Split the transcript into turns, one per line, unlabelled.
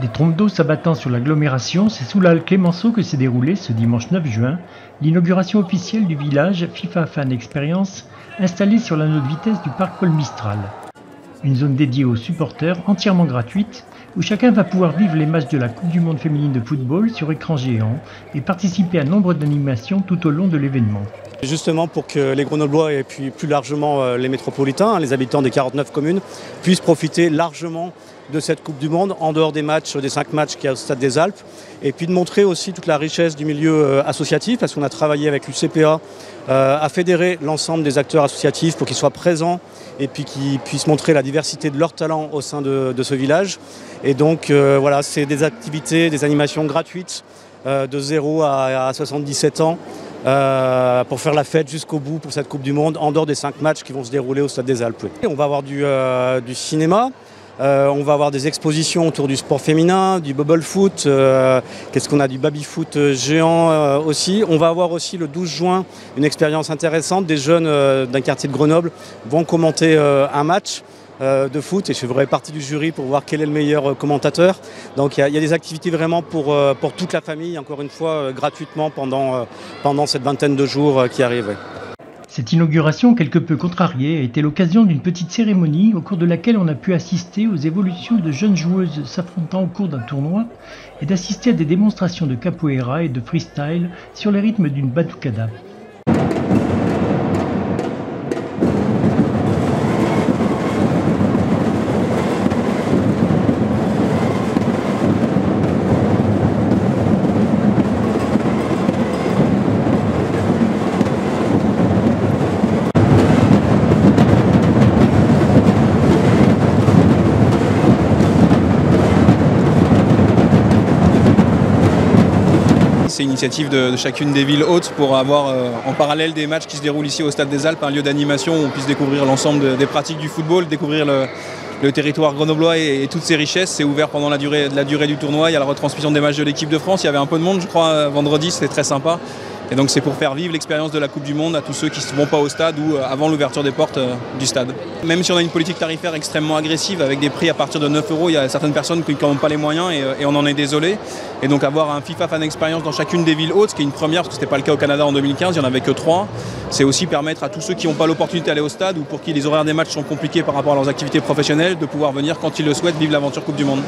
Des trompes d'eau s'abattant sur l'agglomération, c'est sous la halle Clémenceau que s'est déroulée ce dimanche 9 juin l'inauguration officielle du village FIFA Fan Experience installé sur l'anneau de vitesse du parc Paul Mistral. Une zone dédiée aux supporters entièrement gratuite où chacun va pouvoir vivre les matchs de la Coupe du Monde féminine de football sur écran géant et participer à nombre d'animations tout au long de l'événement.
Justement pour que les Grenoblois et puis plus largement les métropolitains, les habitants des 49 communes, puissent profiter largement de cette Coupe du Monde en dehors des matchs, des 5 matchs qu'il y a au Stade des Alpes, et puis de montrer aussi toute la richesse du milieu associatif, parce qu'on a travaillé avec l'UCPA à fédérer l'ensemble des acteurs associatifs pour qu'ils soient présents et puis qu'ils puissent montrer la diversité de leurs talents au sein de ce village. Et donc voilà, c'est des activités, des animations gratuites de 0 à 77 ans. Pour faire la fête jusqu'au bout pour cette Coupe du Monde en dehors des 5 matchs qui vont se dérouler au Stade des Alpes. On va avoir du cinéma, on va avoir des expositions autour du sport féminin, du bubble foot, qu'est-ce qu'on a, du baby foot géant aussi. On va avoir aussi le 12 juin une expérience intéressante, des jeunes d'un quartier de Grenoble vont commenter un match de foot et je ferai partie du jury pour voir quel est le meilleur commentateur. Donc il y a des activités vraiment pour toute la famille, encore une fois gratuitement pendant cette vingtaine de jours qui arrivent.
Cette inauguration quelque peu contrariée a été l'occasion d'une petite cérémonie au cours de laquelle on a pu assister aux évolutions de jeunes joueuses s'affrontant au cours d'un tournoi et d'assister à des démonstrations de capoeira et de freestyle sur les rythmes d'une batucada.
C'est une initiative de chacune des villes hôtes pour avoir en parallèle des matchs qui se déroulent ici au Stade des Alpes, un lieu d'animation où on puisse découvrir l'ensemble des pratiques du football, découvrir le territoire grenoblois et toutes ses richesses. C'est ouvert pendant la durée du tournoi, il y a la retransmission des matchs de l'équipe de France, il y avait un peu de monde je crois vendredi, c'était très sympa. Et donc c'est pour faire vivre l'expérience de la Coupe du Monde à tous ceux qui ne vont pas au stade ou avant l'ouverture des portes du stade. Même si on a une politique tarifaire extrêmement agressive avec des prix à partir de 9 €, il y a certaines personnes qui n'ont pas les moyens et on en est désolé. Et donc avoir un FIFA Fan Experience dans chacune des villes hôtes, ce qui est une première parce que ce n'était pas le cas au Canada en 2015, il n'y en avait que 3. C'est aussi permettre à tous ceux qui n'ont pas l'opportunité d'aller au stade ou pour qui les horaires des matchs sont compliqués par rapport à leurs activités professionnelles de pouvoir venir quand ils le souhaitent vivre l'aventure Coupe du Monde.